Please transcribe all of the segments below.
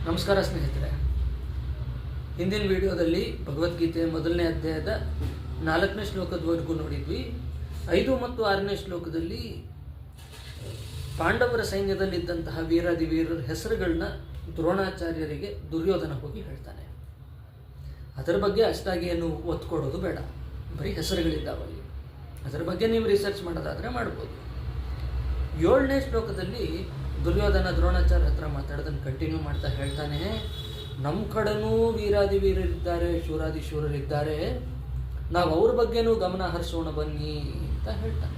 ನಮಸ್ಕಾರ ಸ್ನೇಹಿತರೆ. ಹಿಂದಿನ ವಿಡಿಯೋದಲ್ಲಿ ಭಗವದ್ಗೀತೆಯ ಮೊದಲನೇ ಅಧ್ಯಾಯದ 4ನೇ ಶ್ಲೋಕದವರೆಗೂ ನೋಡಿದ್ವಿ. 5 ಮತ್ತು 6ನೇ ಶ್ಲೋಕದಲ್ಲಿ ಪಾಂಡವರ ಸೈನ್ಯದಲ್ಲಿದ್ದಂತಹ ವೀರಾದಿ ವೀರರ ಹೆಸರುಗಳನ್ನ ದ್ರೋಣಾಚಾರ್ಯರಿಗೆ ದುರ್ಯೋಧನ ಹೋಗಿ ಹೇಳ್ತಾನೆ. ಅದರ ಬಗ್ಗೆ ಅಷ್ಟಾಗಿ ಏನು ಒತ್ತು ಕೊಡೋದು ಬೇಡ, ಬರೀ ಹೆಸರುಗಳಿದ್ದಾವಲ್ಲಿ. ಅದರ ಬಗ್ಗೆ ನೀವು ರಿಸರ್ಚ್ ಮಾಡೋದಾದರೆ ಮಾಡ್ಬೋದು. 7ನೇ ಶ್ಲೋಕದಲ್ಲಿ ದುರ್ಯೋಧನ ದ್ರೋಣಾಚಾರ್ಯ ಹತ್ರ ಮಾತಾಡೋದನ್ನು ಕಂಟಿನ್ಯೂ ಮಾಡ್ತಾ ಹೇಳ್ತಾನೆ, ನಮ್ಮ ಕಡೆನೂ ವೀರಾದಿ ವೀರರಿದ್ದಾರೆ, ಶೂರಾದಿ ಶೂರರಿದ್ದಾರೆ, ನಾವು ಅವ್ರ ಬಗ್ಗೆನೂ ಗಮನ ಹರಿಸೋಣ ಬನ್ನಿ ಅಂತ ಹೇಳ್ತಾನೆ.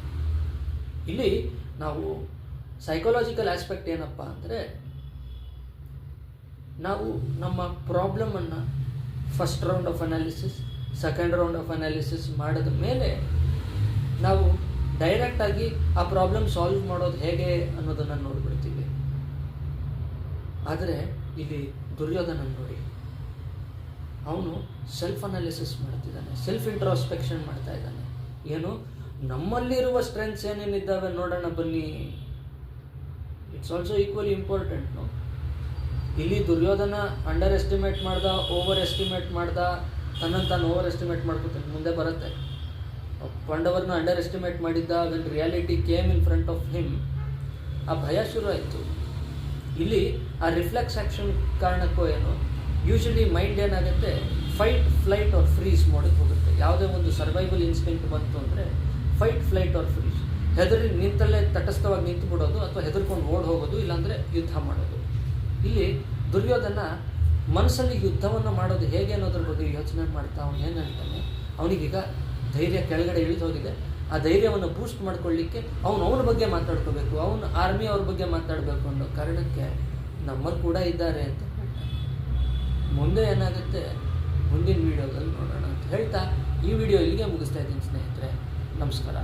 ಇಲ್ಲಿ ನಾವು ಸೈಕಾಲಜಿಕಲ್ ಆಸ್ಪೆಕ್ಟ್ ಏನಪ್ಪ ಅಂದರೆ, ನಾವು ನಮ್ಮ ಪ್ರಾಬ್ಲಮನ್ನು first round of analysis, second round of analysis ಮಾಡಿದ ಮೇಲೆ ನಾವು ಡೈರೆಕ್ಟಾಗಿ ಆ ಪ್ರಾಬ್ಲಮ್ ಸಾಲ್ವ್ ಮಾಡೋದು ಹೇಗೆ ಅನ್ನೋದನ್ನು ನೋಡ್ಬಿಡ್ತೀವಿ. ಆದರೆ ಇಲ್ಲಿ ದುರ್ಯೋಧನ ನೋಡಿ, ಅವನು ಸೆಲ್ಫ್ ಅನಾಲಿಸಿಸ್ ಮಾಡ್ತಿದ್ದಾನೆ, ಸೆಲ್ಫ್ ಇಂಟ್ರಾಸ್ಪೆಕ್ಷನ್ ಮಾಡ್ತಾ ಇದ್ದಾನೆ. ಏನು, ನಮ್ಮಲ್ಲಿರುವ ಸ್ಟ್ರೆಂತ್ಸ್ ಏನೇನಿದ್ದಾವೆ ನೋಡೋಣ ಬನ್ನಿ. It's also equally important. ಇಲ್ಲಿ ದುರ್ಯೋಧನ ಅಂಡರ್ ಎಸ್ಟಿಮೇಟ್ ಮಾಡ್ದ, ಓವರ್ ಎಸ್ಟಿಮೇಟ್ ಮಾಡ್ದ, ತನ್ನನ್ನು ತಾನು ಓವರ್ ಎಸ್ಟಿಮೇಟ್ ಮಾಡ್ಕೊತಾನೆ. ಮುಂದೆ ಬರುತ್ತೆ, ಪಾಂಡವರನ್ನ ಅಂಡರ್ ಎಸ್ಟಿಮೇಟ್ ಮಾಡಿದ್ದ, when reality came in front of him, ಆ ಭಯ ಶುರು ಆಯಿತು. ಇಲ್ಲಿ ಆ ರಿಫ್ಲೆಕ್ಸ್ ಆ್ಯಕ್ಷನ್ ಕಾರಣಕ್ಕೂ ಏನು, ಯೂಶಲಿ ಮೈಂಡ್ ಏನಾಗುತ್ತೆ, ಫೈಟ್, ಫ್ಲೈಟ್ ಆರ್ ಫ್ರೀಸ್ ಮೋಡಿಗೆ ಹೋಗುತ್ತೆ. ಯಾವುದೇ ಒಂದು ಸರ್ವೈವಲ್ ಇನ್ಸ್ಟಿಂಕ್ಟ್ ಬಂತು ಅಂದರೆ ಫೈಟ್, ಫ್ಲೈಟ್ ಆರ್ ಫ್ರೀಸ್. ಹೆದರಿ ನಿಂತಲ್ಲೇ ತಟಸ್ಥವಾಗಿ ನಿಂತು ಬಿಡೋದು, ಅಥವಾ ಹೆದರ್ಕೊಂಡು ಓಡ್ ಹೋಗೋದು, ಇಲ್ಲಾಂದರೆ ಯುದ್ಧ ಮಾಡೋದು. ಇಲ್ಲಿ ದುರ್ಯೋಧನ ಮನಸ್ಸಲ್ಲಿ ಯುದ್ಧವನ್ನು ಮಾಡೋದು ಹೇಗೆ ಅನ್ನೋದ್ರ ಬಗ್ಗೆ ಯೋಚನೆ ಮಾಡ್ತಾ ಅವನು ಏನು ಹೇಳ್ತಾನೆ, ಅವನಿಗೀಗ ಧೈರ್ಯ ಕೆಳಗಡೆ ಇಳಿದು ಹೋಗಿದೆ. ಆ ಧೈರ್ಯವನ್ನು ಬೂಸ್ಟ್ ಮಾಡ್ಕೊಳ್ಳಿಕ್ಕೆ ಅವನ ಬಗ್ಗೆ ಮಾತಾಡ್ಕೋಬೇಕು, ಅವನ ಆರ್ಮಿ ಅವ್ರ ಬಗ್ಗೆ ಮಾತಾಡಬೇಕು ಅನ್ನೋ ಕಾರಣಕ್ಕೆ ನಮ್ಮಲ್ಲಿ ಕೂಡ ಇದ್ದಾರೆ ಅಂತ ಹೇಳ್ತಾನೆ. ಮುಂದೆ ಏನಾಗುತ್ತೆ ಮುಂದಿನ ವಿಡಿಯೋದಲ್ಲಿ ನೋಡೋಣ ಅಂತ ಹೇಳ್ತಾ ಈ ವಿಡಿಯೋ ಇಲ್ಲಿಗೆ ಮುಗಿಸ್ತಾ ಇದ್ದೀನಿ ಸ್ನೇಹಿತರೆ. ನಮಸ್ಕಾರ.